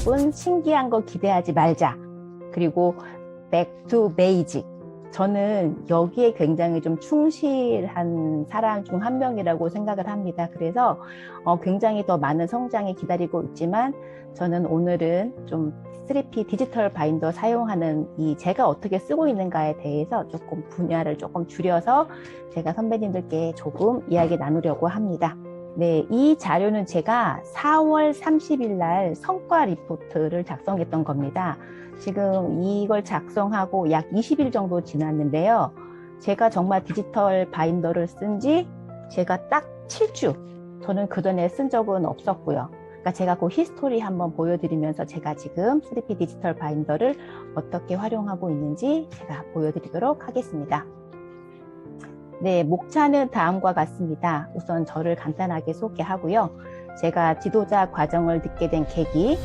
방법은 신기한 거 기대하지 말자. 그리고 back to basic. 저는 여기에 굉장히 좀 충실한 사람 중 한 명이라고 생각을 합니다. 그래서 굉장히 더 많은 성장이 기다리고 있지만 저는 오늘은 좀 3P 디지털 바인더 사용하는 제가 어떻게 쓰고 있는가에 대해서 조금 분야를 조금 줄여서 제가 선배님들께 조금 이야기 나누려고 합니다. 네, 이 자료는 제가 4월 30일 날 성과 리포트를 작성했던 겁니다. 지금 이걸 작성하고 약 20일 정도 지났는데요. 제가 정말 디지털 바인더를 쓴 지 제가 딱 7주. 저는 그전에 쓴 적은 없었고요. 그러니까 제가 그 히스토리 한번 보여드리면서 제가 지금 3P 디지털 바인더를 어떻게 활용하고 있는지 제가 보여드리도록 하겠습니다. 네, 목차는 다음과 같습니다. 우선 저를 간단하게 소개하고요. 제가 지도자 과정을 듣게 된 계기,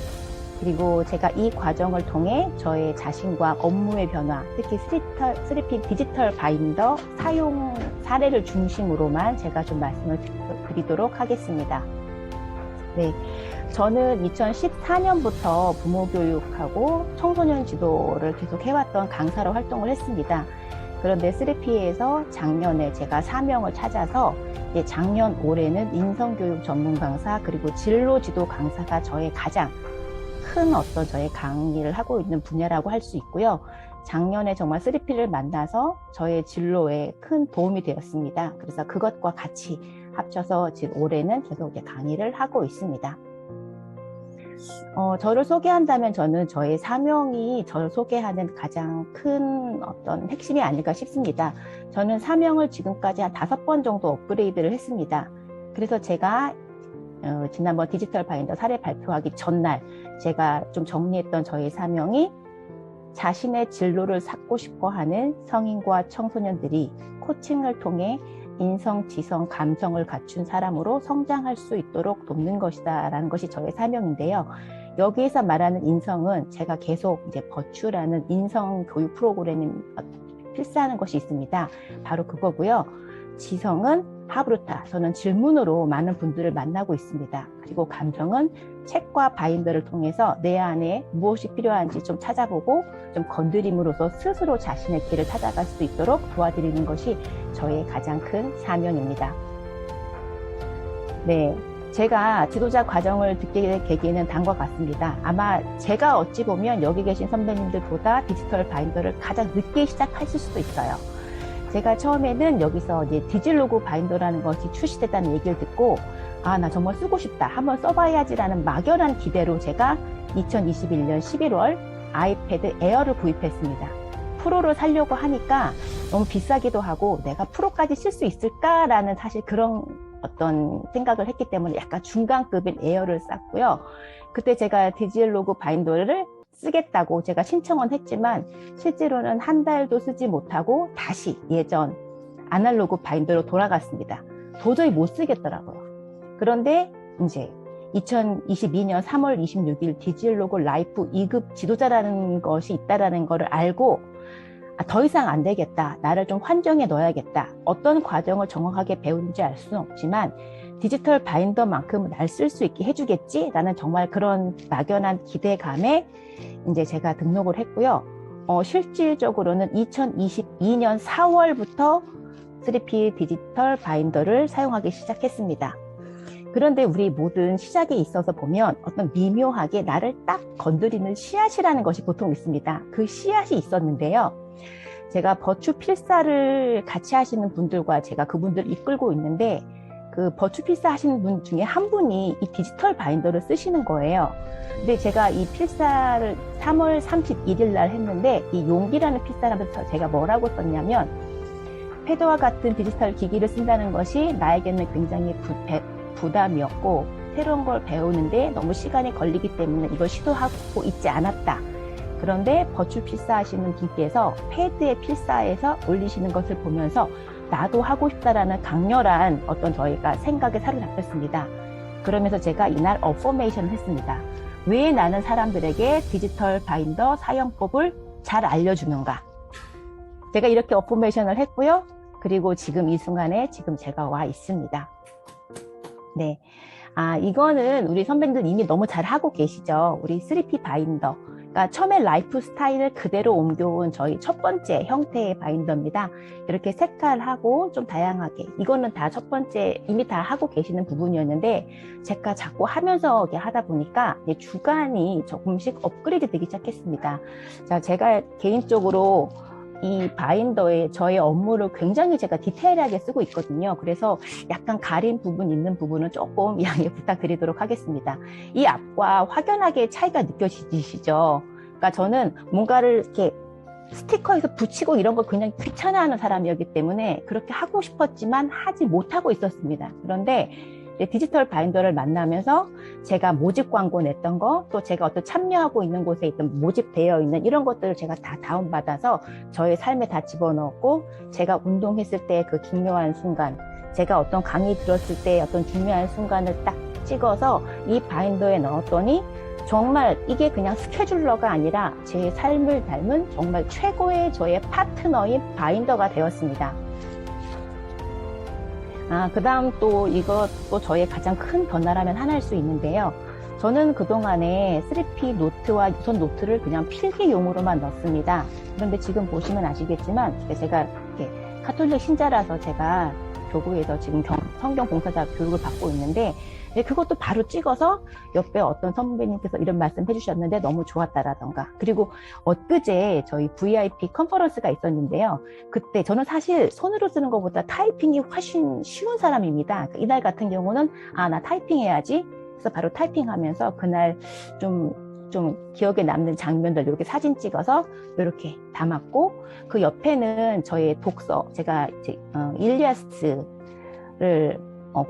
그리고 제가 이 과정을 통해 저의 자신과 업무의 변화, 특히 3P 디지털 바인더 사용 사례를 중심으로만 제가 좀 말씀을 드리도록 하겠습니다. 네, 저는 2014년부터 부모 교육하고 청소년 지도를 계속 해왔던 강사로 활동을 했습니다. 그런데 3P에서 작년에 제가 사명을 찾아서 작년 올해는 인성교육 전문 강사 그리고 진로 지도 강사가 저의 가장 큰 저의 강의를 하고 있는 분야라고 할 수 있고요. 작년에 정말 3P를 만나서 저의 진로에 큰 도움이 되었습니다. 그래서 그것과 같이 합쳐서 지금 올해는 계속 강의를 하고 있습니다. 저를 소개한다면 저는 저의 사명이 저를 소개하는 가장 큰 핵심이 아닐까 싶습니다. 저는 사명을 지금까지 한 5번 정도 업그레이드를 했습니다. 그래서 제가 지난번 디지털 바인더 사례 발표하기 전날 제가 좀 정리했던 저의 사명이 자신의 진로를 찾고 싶어 하는 성인과 청소년들이 코칭을 통해 인성, 지성, 감성을 갖춘 사람으로 성장할 수 있도록 돕는 것이다 라는 것이 저의 사명인데요. 여기에서 말하는 인성은 제가 계속 버추라는 인성 교육 프로그램이 필사하는 것이 있습니다. 바로 그거고요. 지성은 하브루타, 저는 질문으로 많은 분들을 만나고 있습니다. 그리고 감성은 책과 바인더를 통해서 내 안에 무엇이 필요한지 좀 찾아보고 좀 건드림으로써 스스로 자신의 길을 찾아갈 수 있도록 도와드리는 것이 저의 가장 큰 사명입니다. 네, 제가 지도자 과정을 듣게 된 계기는 다음과 같습니다. 아마 제가 어찌 보면 여기 계신 선배님들보다 디지털 바인더를 가장 늦게 시작하실 수도 있어요. 제가 처음에는 여기서 디질로그 바인더라는 것이 출시됐다는 얘기를 듣고 나 정말 쓰고 싶다, 한번 써봐야지라는 막연한 기대로 제가 2021년 11월 아이패드 에어를 구입했습니다. 프로를 사려고 하니까 너무 비싸기도 하고 내가 프로까지 쓸 수 있을까라는 사실 그런 생각을 했기 때문에 약간 중간급인 에어를 샀고요. 그때 제가 디질로그 바인더를 쓰겠다고 제가 신청은 했지만 실제로는 한 달도 쓰지 못하고 다시 예전 아날로그 바인더로 돌아갔습니다. 도저히 못 쓰겠더라고요. 그런데 이제 2022년 3월 26일 디질로그 라이프 2급 지도자라는 것이 있다는 것을 알고 더 이상 안 되겠다. 나를 좀 환경에 넣어야겠다. 어떤 과정을 정확하게 배우는지 알 수는 없지만 디지털 바인더만큼은 날 쓸 수 있게 해주겠지? 라는 정말 그런 막연한 기대감에 이제 제가 등록을 했고요. 실질적으로는 2022년 4월부터 3P 디지털 바인더를 사용하기 시작했습니다. 그런데 우리 모든 시작에 있어서 보면 미묘하게 나를 딱 건드리는 씨앗이라는 것이 보통 있습니다. 그 씨앗이 있었는데요. 제가 버추 필사를 같이 하시는 분들과 제가 그분들을 이끌고 있는데 그 버추 필사 하시는 분 중에 한 분이 이 디지털 바인더를 쓰시는 거예요. 근데 제가 이 필사를 3월 31일 날 했는데 이 용기라는 필사를 하면서 제가 뭐라고 썼냐면 패드와 같은 디지털 기기를 쓴다는 것이 나에게는 굉장히 부담이었고 새로운 걸 배우는데 너무 시간이 걸리기 때문에 이걸 시도하고 있지 않았다. 그런데 버추 필사 하시는 분께서 패드의 필사에서 올리시는 것을 보면서 나도 하고 싶다라는 강렬한 저희가 생각에 사로잡혔습니다. 그러면서 제가 이날 어포메이션을 했습니다. 왜 나는 사람들에게 디지털 바인더 사용법을 잘 알려주는가? 제가 이렇게 어포메이션을 했고요. 그리고 지금 이 순간에 지금 제가 와 있습니다. 네. 이거는 우리 선배님들 이미 너무 잘 하고 계시죠. 우리 3P 바인더. 그러니까 처음에 라이프 스타일을 그대로 옮겨온 저희 첫 번째 형태의 바인더입니다. 이렇게 색깔하고 좀 다양하게. 이거는 다 첫 번째 이미 다 하고 계시는 부분이었는데 제가 자꾸 하면서 이렇게 하다 보니까 주간이 조금씩 업그레이드 되기 시작했습니다. 자, 제가 개인적으로 이 바인더에 저의 업무를 굉장히 제가 디테일하게 쓰고 있거든요. 그래서 약간 가린 부분 있는 부분은 조금 양해 부탁드리도록 하겠습니다. 이 앞과 확연하게 차이가 느껴지시죠? 그러니까 저는 뭔가를 이렇게 스티커에서 붙이고 이런 걸 굉장히 귀찮아하는 사람이었기 때문에 그렇게 하고 싶었지만 하지 못하고 있었습니다. 그런데 디지털 바인더를 만나면서 제가 모집 광고 냈던 거, 또 제가 어떤 참여하고 있는 곳에 있던 모집되어 있는 이런 것들을 제가 다 다운받아서 저의 삶에 다 집어넣었고, 제가 운동했을 때 그 중요한 순간, 제가 어떤 강의 들었을 때 어떤 중요한 순간을 딱 찍어서 이 바인더에 넣었더니 정말 이게 그냥 스케줄러가 아니라 제 삶을 닮은 정말 최고의 저의 파트너인 바인더가 되었습니다. 그 다음 또 이것도 저의 가장 큰 변화라면 하나일 수 있는데요. 저는 그동안에 3P 노트와 유선 노트를 그냥 필기용으로만 넣습니다. 그런데 지금 보시면 아시겠지만 제가 이렇게 가톨릭 신자라서 제가 교구에서 지금 성경 봉사자 교육을 받고 있는데 그것도 바로 찍어서 옆에 어떤 선배님께서 이런 말씀 해주셨는데 너무 좋았다라던가. 그리고 엊그제 저희 VIP 컨퍼런스가 있었는데요. 그때 저는 사실 손으로 쓰는 것보다 타이핑이 훨씬 쉬운 사람입니다. 이날 같은 경우는 나 타이핑 해야지. 그래서 바로 타이핑하면서 그날 좀 기억에 남는 장면들 이렇게 사진 찍어서 이렇게 담았고, 그 옆에는 저의 독서, 제가 이제 일리아스를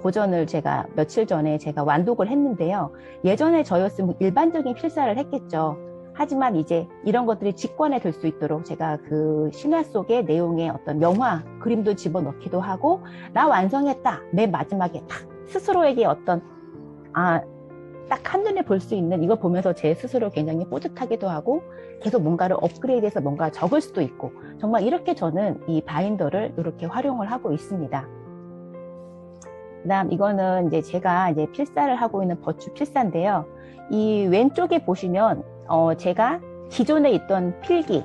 고전을 제가 며칠 전에 제가 완독을 했는데요. 예전에 저였으면 일반적인 필사를 했겠죠. 하지만 이제 이런 것들이 직관에 될 수 있도록 제가 그 신화 속의 내용의 어떤 명화, 그림도 집어넣기도 하고, 나 완성했다. 맨 마지막에 딱 스스로에게 어떤 딱 한눈에 볼 수 있는, 이거 보면서 제 스스로 굉장히 뿌듯하기도 하고 계속 뭔가를 업그레이드해서 뭔가 적을 수도 있고, 정말 이렇게 저는 이 바인더를 이렇게 활용을 하고 있습니다. 그다음 이거는 이제 제가 이제 필사를 하고 있는 버추 필사인데요. 이 왼쪽에 보시면 제가 기존에 있던 필기,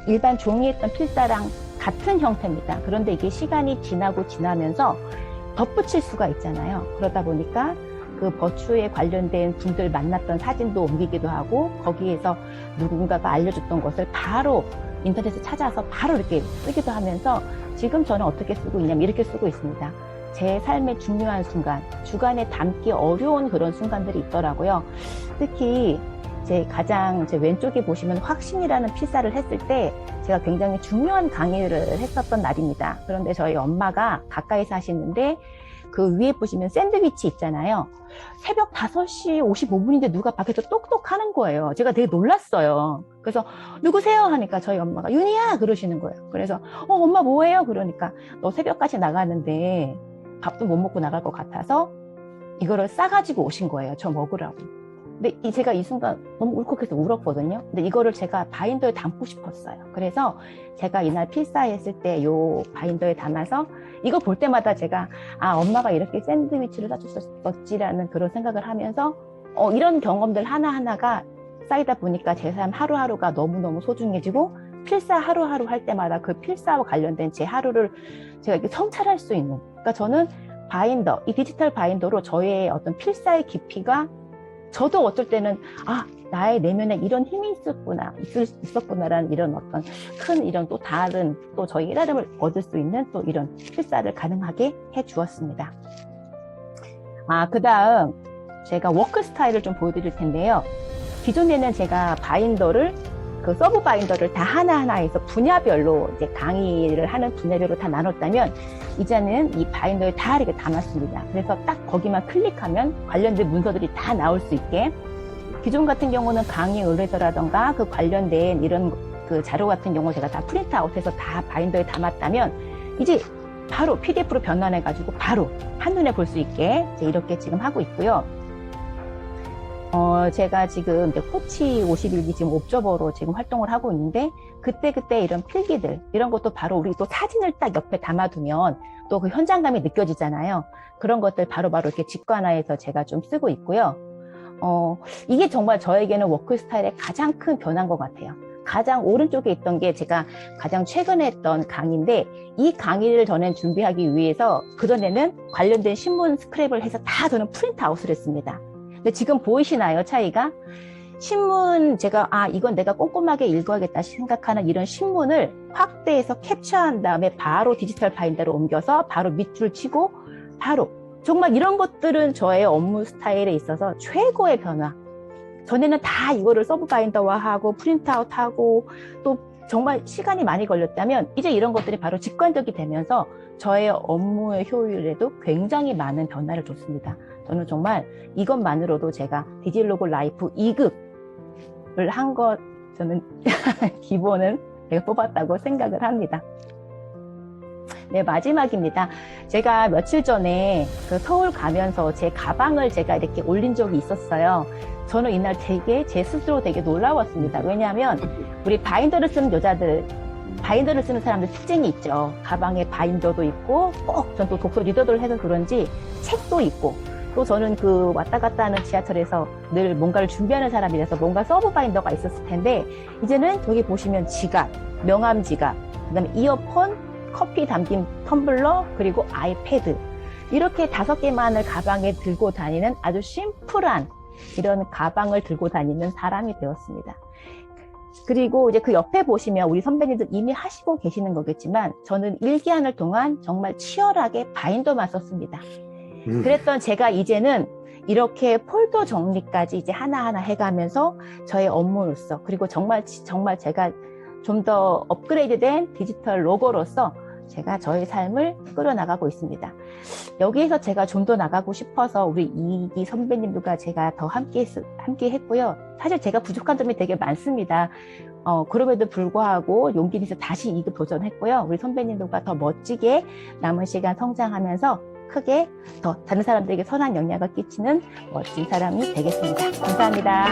일반 종이에 있던 필사랑 같은 형태입니다. 그런데 이게 시간이 지나면서 덧붙일 수가 있잖아요. 그러다 보니까 그 버추에 관련된 분들 만났던 사진도 옮기기도 하고, 거기에서 누군가가 알려줬던 것을 바로 인터넷에 찾아서 바로 이렇게 쓰기도 하면서 지금 저는 어떻게 쓰고 있냐면 이렇게 쓰고 있습니다. 제 삶의 중요한 순간, 주간에 담기 어려운 그런 순간들이 있더라고요. 특히 제 왼쪽에 보시면 확신이라는 필사를 했을 때 제가 굉장히 중요한 강의를 했었던 날입니다. 그런데 저희 엄마가 가까이 사시는데 그 위에 보시면 샌드위치 있잖아요. 새벽 5시 55분인데 누가 밖에서 똑똑 하는 거예요. 제가 되게 놀랐어요. 그래서 누구세요? 하니까 저희 엄마가 윤희야 그러시는 거예요. 그래서 엄마 뭐해요? 그러니까 너 새벽까지 나가는데 밥도 못 먹고 나갈 것 같아서 이거를 싸가지고 오신 거예요. 저 먹으라고. 근데 제가 이 순간 너무 울컥해서 울었거든요. 근데 이거를 제가 바인더에 담고 싶었어요. 그래서 제가 이날 필사했을 때 요 바인더에 담아서 이거 볼 때마다 제가 엄마가 이렇게 샌드위치를 사줬었지라는 그런 생각을 하면서 이런 경험들 하나하나가 쌓이다 보니까 제 삶 하루하루가 너무너무 소중해지고, 필사 하루하루 할 때마다 그 필사와 관련된 제 하루를 제가 이렇게 성찰할 수 있는, 그러니까 저는 바인더, 이 디지털 바인더로 저의 어떤 필사의 깊이가, 저도 어떨 때는 나의 내면에 이런 힘이 있었구나라는 이런 어떤 큰 이런 또 다른 또 저희 깨달음을 얻을 수 있는 또 이런 필사를 가능하게 해 주었습니다. 그 다음 제가 워크 스타일을 좀 보여드릴 텐데요. 기존에는 제가 바인더를 서브 바인더를 다 하나하나에서 분야별로 이제 강의를 하는 분야별로 다 나눴다면, 이제는 이 바인더에 다 이렇게 담았습니다. 그래서 딱 거기만 클릭하면 관련된 문서들이 다 나올 수 있게, 기존 같은 경우는 강의 의뢰서라던가 그 관련된 이런 그 자료 같은 경우 제가 다 프린트아웃해서 다 바인더에 담았다면, 이제 바로 PDF로 변환해가지고 바로 한눈에 볼 수 있게 이렇게 지금 하고 있고요. 제가 지금 이제 코치 51기 지금 옵저버로 지금 활동을 하고 있는데, 그때 이런 필기들, 이런 것도 바로 우리 또 사진을 딱 옆에 담아두면 또 그 현장감이 느껴지잖아요. 그런 것들 바로바로 이렇게 직관화해서 제가 좀 쓰고 있고요. 이게 정말 저에게는 워크 스타일의 가장 큰 변화인 것 같아요. 가장 오른쪽에 있던 게 제가 가장 최근에 했던 강의인데, 이 강의를 저는 준비하기 위해서 그전에는 관련된 신문 스크랩을 해서 다 저는 프린트아웃을 했습니다. 근데 지금 보이시나요, 차이가? 신문 제가 이건 내가 꼼꼼하게 읽어야겠다 생각하는 이런 신문을 확대해서 캡처한 다음에 바로 디지털 바인더로 옮겨서 바로 밑줄 치고 바로 정말 이런 것들은 저의 업무 스타일에 있어서 최고의 변화. 전에는 다 이거를 서브 바인더화하고 프린트아웃하고 또 정말 시간이 많이 걸렸다면 이제 이런 것들이 바로 직관적이 되면서 저의 업무의 효율에도 굉장히 많은 변화를 줬습니다. 저는 정말 이것만으로도 제가 디지로그 라이프 2급을 한 것, 저는 기본은 제가 뽑았다고 생각을 합니다. 네, 마지막입니다. 제가 며칠 전에 그 서울 가면서 제 가방을 제가 이렇게 올린 적이 있었어요. 저는 이날 되게 제 스스로 되게 놀라웠습니다. 왜냐하면 우리 바인더를 쓰는 여자들, 바인더를 쓰는 사람들 특징이 있죠. 가방에 바인더도 있고 꼭 전 또 독서 리더를 해서 그런지 책도 있고, 또 저는 그 왔다 갔다 하는 지하철에서 늘 뭔가를 준비하는 사람이라서 뭔가 서브 바인더가 있었을 텐데, 이제는 여기 보시면 지갑, 명함 지갑, 그다음에 이어폰, 커피 담긴 텀블러, 그리고 아이패드, 이렇게 5개만을 가방에 들고 다니는 아주 심플한 이런 가방을 들고 다니는 사람이 되었습니다. 그리고 이제 그 옆에 보시면 우리 선배님들 이미 하시고 계시는 거겠지만, 저는 일기하는 동안 정말 치열하게 바인더만 썼습니다. 그랬던 제가 이제는 이렇게 폴더 정리까지 이제 하나하나 해가면서 저의 업무로서, 그리고 정말 제가 좀 더 업그레이드된 디지털 로고로서 제가 저의 삶을 끌어나가고 있습니다. 여기에서 제가 좀 더 나가고 싶어서 우리 이기 선배님들과 제가 더 함께 했고요. 사실 제가 부족한 점이 되게 많습니다. 그럼에도 불구하고 용기 내서 다시 2급 도전했고요. 우리 선배님들과 더 멋지게 남은 시간 성장하면서 크게 더 다른 사람들에게 선한 영향을 끼치는 멋진 사람이 되겠습니다. 감사합니다.